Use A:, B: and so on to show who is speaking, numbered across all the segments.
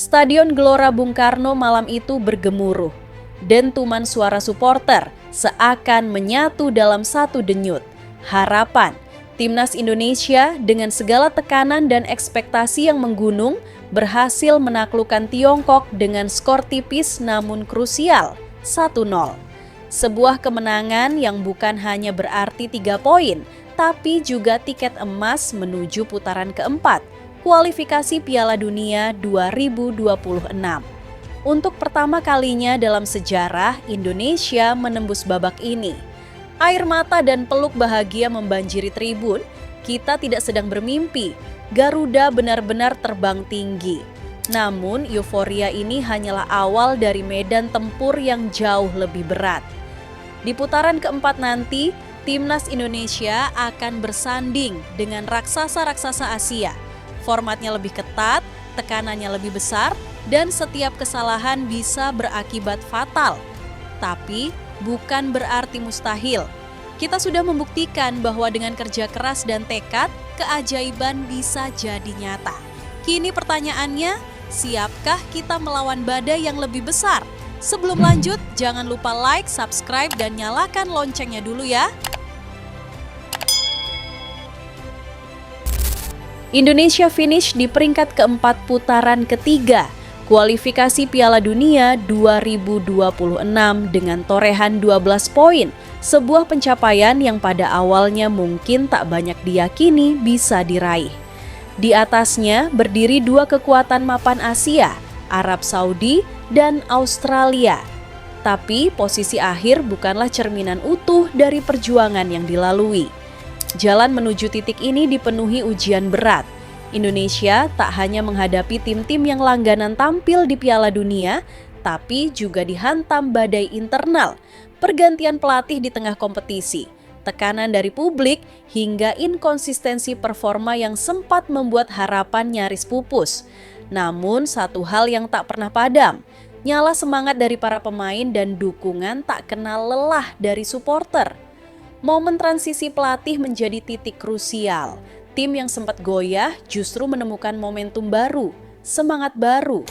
A: Stadion Gelora Bung Karno malam itu bergemuruh. Dentuman suara supporter seakan menyatu dalam satu denyut. Harapan Timnas Indonesia dengan segala tekanan dan ekspektasi yang menggunung berhasil menaklukkan Tiongkok dengan skor tipis namun krusial 1-0. Sebuah kemenangan yang bukan hanya berarti 3 poin, tapi juga tiket emas menuju putaran keempat, kualifikasi Piala Dunia 2026. Untuk pertama kalinya dalam sejarah, Indonesia menembus babak ini. Air mata dan peluk bahagia membanjiri tribun. Kita tidak sedang bermimpi. Garuda benar-benar terbang tinggi. Namun, euforia ini hanyalah awal dari medan tempur yang jauh lebih berat. Di putaran keempat nanti, Timnas Indonesia akan bersanding dengan raksasa-raksasa Asia. Formatnya lebih ketat, tekanannya lebih besar, dan setiap kesalahan bisa berakibat fatal. Tapi bukan berarti mustahil. Kita sudah membuktikan bahwa dengan kerja keras dan tekad, keajaiban bisa jadi nyata. Kini pertanyaannya, siapkah kita melawan badai yang lebih besar? Sebelum lanjut, jangan lupa like, subscribe, dan nyalakan loncengnya dulu ya. Indonesia finish di peringkat keempat putaran ketiga, kualifikasi Piala Dunia 2026 dengan torehan 12 poin, sebuah pencapaian yang pada awalnya mungkin tak banyak diyakini bisa diraih. Di atasnya berdiri dua kekuatan mapan Asia, Arab Saudi dan Australia. Tapi posisi akhir bukanlah cerminan utuh dari perjuangan yang dilalui. Jalan menuju titik ini dipenuhi ujian berat. Indonesia tak hanya menghadapi tim-tim yang langganan tampil di Piala Dunia, tapi juga dihantam badai internal, pergantian pelatih di tengah kompetisi, tekanan dari publik, hingga inkonsistensi performa yang sempat membuat harapan nyaris pupus. Namun satu hal yang tak pernah padam, nyala semangat dari para pemain dan dukungan tak kenal lelah dari supporter. Momen transisi pelatih menjadi titik krusial. Tim yang sempat goyah justru menemukan momentum baru, semangat baru.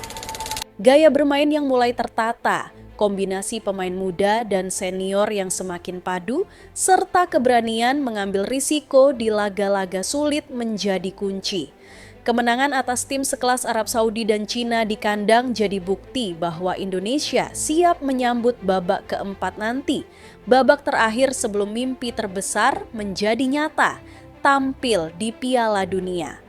A: Gaya bermain yang mulai tertata, kombinasi pemain muda dan senior yang semakin padu, serta keberanian mengambil risiko di laga-laga sulit menjadi kunci. Kemenangan atas tim sekelas Arab Saudi dan Cina di kandang jadi bukti bahwa Indonesia siap menyambut babak keempat nanti. Babak terakhir sebelum mimpi terbesar menjadi nyata, tampil di Piala Dunia.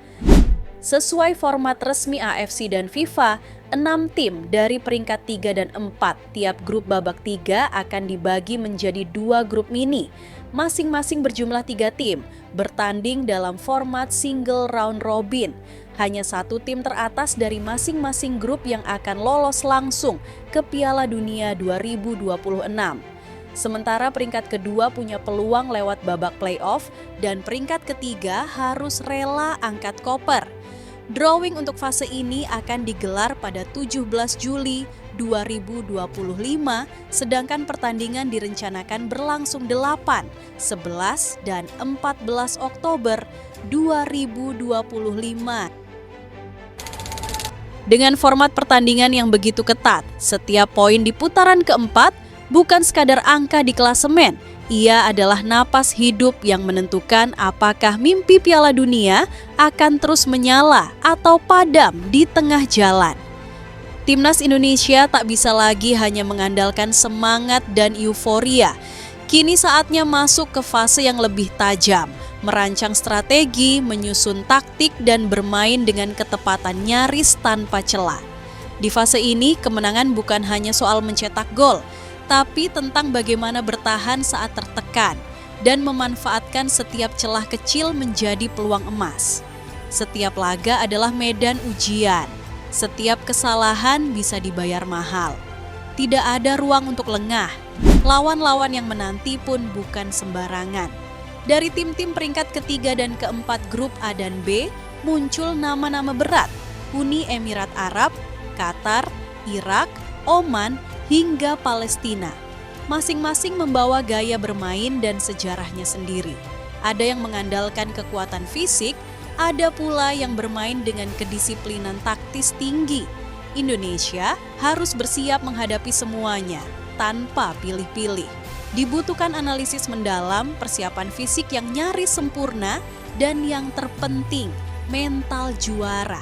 A: Sesuai format resmi AFC dan FIFA, 6 tim dari peringkat 3 dan 4 tiap grup babak 3 akan dibagi menjadi 2 grup mini. Masing-masing berjumlah 3 tim, bertanding dalam format single round robin. Hanya satu tim teratas dari masing-masing grup yang akan lolos langsung ke Piala Dunia 2026. Sementara peringkat kedua punya peluang lewat babak playoff dan peringkat ketiga harus rela angkat koper. Drawing untuk fase ini akan digelar pada 17 Juli 2025, sedangkan pertandingan direncanakan berlangsung 8, 11, dan 14 Oktober 2025. Dengan format pertandingan yang begitu ketat, setiap poin di putaran keempat bukan sekadar angka di klasemen, ia adalah napas hidup yang menentukan apakah mimpi Piala Dunia akan terus menyala atau padam di tengah jalan. Timnas Indonesia tak bisa lagi hanya mengandalkan semangat dan euforia. Kini saatnya masuk ke fase yang lebih tajam, merancang strategi, menyusun taktik, dan bermain dengan ketepatan nyaris tanpa celah. Di fase ini, kemenangan bukan hanya soal mencetak gol, tapi tentang bagaimana bertahan saat tertekan dan memanfaatkan setiap celah kecil menjadi peluang emas. Setiap laga adalah medan ujian. Setiap kesalahan bisa dibayar mahal. Tidak ada ruang untuk lengah. Lawan-lawan yang menanti pun bukan sembarangan. Dari tim-tim peringkat ketiga dan keempat grup A dan B, muncul nama-nama berat. Uni Emirat Arab, Qatar, Irak, Oman, hingga Palestina. Masing-masing membawa gaya bermain dan sejarahnya sendiri. Ada yang mengandalkan kekuatan fisik, ada pula yang bermain dengan kedisiplinan taktis tinggi. Indonesia harus bersiap menghadapi semuanya tanpa pilih-pilih. Dibutuhkan analisis mendalam, persiapan fisik yang nyaris sempurna, dan yang terpenting, mental juara.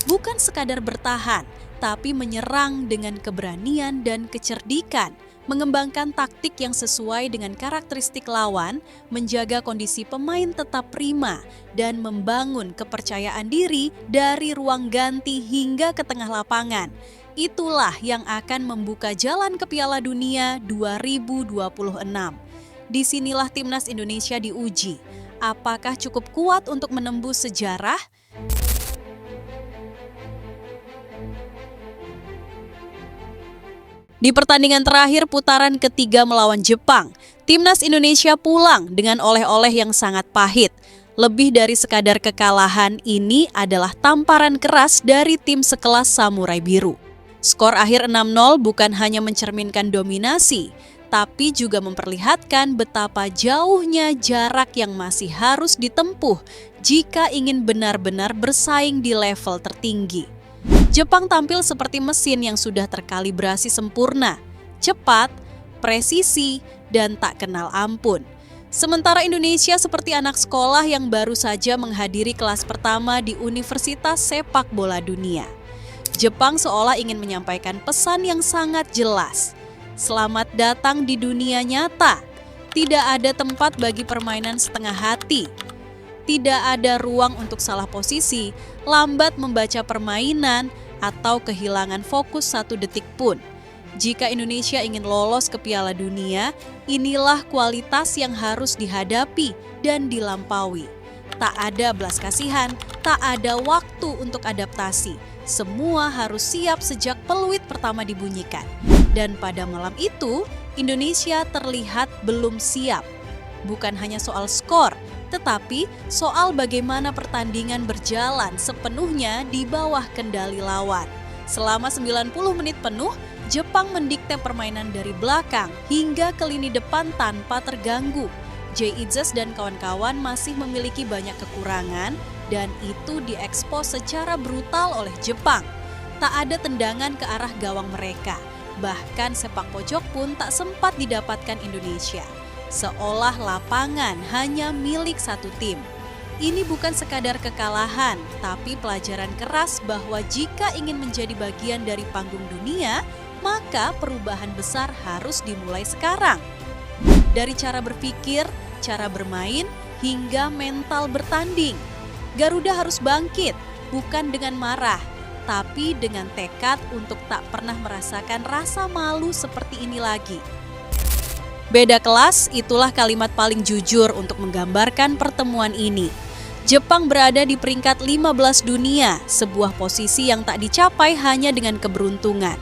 A: Bukan sekadar bertahan, tapi menyerang dengan keberanian dan kecerdikan, mengembangkan taktik yang sesuai dengan karakteristik lawan, menjaga kondisi pemain tetap prima, dan membangun kepercayaan diri dari ruang ganti hingga ke tengah lapangan. Itulah yang akan membuka jalan ke Piala Dunia 2026. Disinilah timnas Indonesia diuji. Apakah cukup kuat untuk menembus sejarah? Di pertandingan terakhir putaran ketiga melawan Jepang, timnas Indonesia pulang dengan oleh-oleh yang sangat pahit. Lebih dari sekadar kekalahan, ini adalah tamparan keras dari tim sekelas Samurai Biru. Skor akhir 6-0 bukan hanya mencerminkan dominasi, tapi juga memperlihatkan betapa jauhnya jarak yang masih harus ditempuh jika ingin benar-benar bersaing di level tertinggi. Jepang tampil seperti mesin yang sudah terkalibrasi sempurna, cepat, presisi, dan tak kenal ampun. Sementara Indonesia seperti anak sekolah yang baru saja menghadiri kelas pertama di Universitas Sepak Bola Dunia. Jepang seolah ingin menyampaikan pesan yang sangat jelas. Selamat datang di dunia nyata. Tidak ada tempat bagi permainan setengah hati. Tidak ada ruang untuk salah posisi, lambat membaca permainan, atau kehilangan fokus 1 detik pun. Jika Indonesia ingin lolos ke Piala Dunia, inilah kualitas yang harus dihadapi dan dilampaui. Tak ada belas kasihan, tak ada waktu untuk adaptasi. Semua harus siap sejak peluit pertama dibunyikan. Dan pada malam itu, Indonesia terlihat belum siap. Bukan hanya soal skor, tetapi soal bagaimana pertandingan berjalan sepenuhnya di bawah kendali lawan. Selama 90 menit penuh, Jepang mendikte permainan dari belakang hingga ke lini depan tanpa terganggu. Jay Itzes dan kawan-kawan masih memiliki banyak kekurangan dan itu diekspos secara brutal oleh Jepang. Tak ada tendangan ke arah gawang mereka. Bahkan sepak pojok pun tak sempat didapatkan Indonesia. Seolah lapangan hanya milik satu tim. Ini bukan sekadar kekalahan, tapi pelajaran keras bahwa jika ingin menjadi bagian dari panggung dunia, maka perubahan besar harus dimulai sekarang. Dari cara berpikir, cara bermain, hingga mental bertanding. Garuda harus bangkit, bukan dengan marah, tapi dengan tekad untuk tak pernah merasakan rasa malu seperti ini lagi. Beda kelas, itulah kalimat paling jujur untuk menggambarkan pertemuan ini. Jepang berada di peringkat 15 dunia, sebuah posisi yang tak dicapai hanya dengan keberuntungan.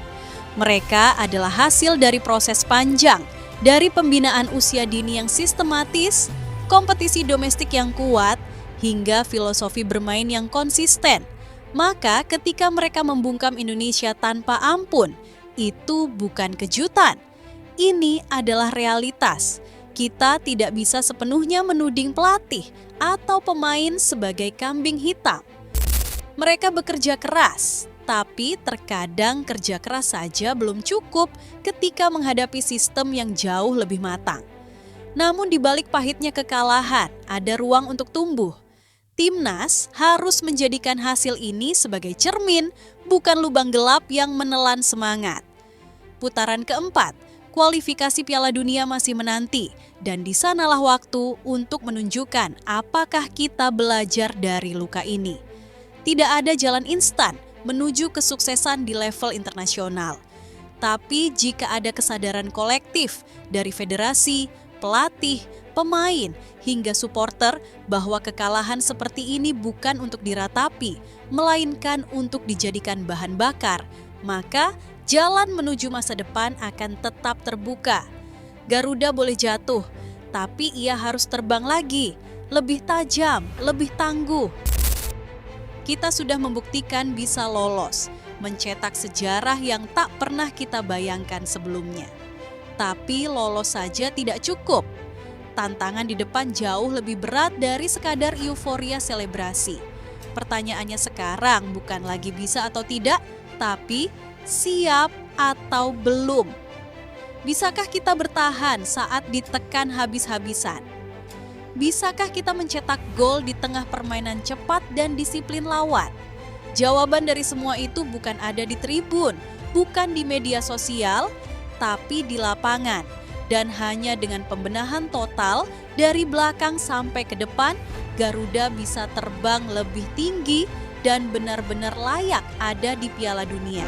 A: Mereka adalah hasil dari proses panjang, dari pembinaan usia dini yang sistematis, kompetisi domestik yang kuat, hingga filosofi bermain yang konsisten. Maka ketika mereka membungkam Indonesia tanpa ampun, itu bukan kejutan. Ini adalah realitas. Kita tidak bisa sepenuhnya menuding pelatih atau pemain sebagai kambing hitam. Mereka bekerja keras, tapi terkadang kerja keras saja belum cukup ketika menghadapi sistem yang jauh lebih matang. Namun di balik pahitnya kekalahan, ada ruang untuk tumbuh. Timnas harus menjadikan hasil ini sebagai cermin, bukan lubang gelap yang menelan semangat. Putaran keempat, kualifikasi Piala Dunia masih menanti, dan di sanalah waktu untuk menunjukkan apakah kita belajar dari luka ini. Tidak ada jalan instan menuju kesuksesan di level internasional. Tapi jika ada kesadaran kolektif dari federasi, pelatih, pemain, hingga supporter bahwa kekalahan seperti ini bukan untuk diratapi, melainkan untuk dijadikan bahan bakar, maka jalan menuju masa depan akan tetap terbuka. Garuda boleh jatuh, tapi ia harus terbang lagi, lebih tajam, lebih tangguh. Kita sudah membuktikan bisa lolos, mencetak sejarah yang tak pernah kita bayangkan sebelumnya. Tapi lolos saja tidak cukup. Tantangan di depan jauh lebih berat dari sekadar euforia selebrasi. Pertanyaannya sekarang bukan lagi bisa atau tidak, Tapi siap atau belum? Bisakah kita bertahan saat ditekan habis-habisan? Bisakah kita mencetak gol di tengah permainan cepat dan disiplin lawan? Jawaban dari semua itu bukan ada di tribun, bukan di media sosial, tapi di lapangan. Dan hanya dengan pembenahan total dari belakang sampai ke depan, Garuda bisa terbang lebih tinggi dan benar-benar layak ada di Piala Dunia.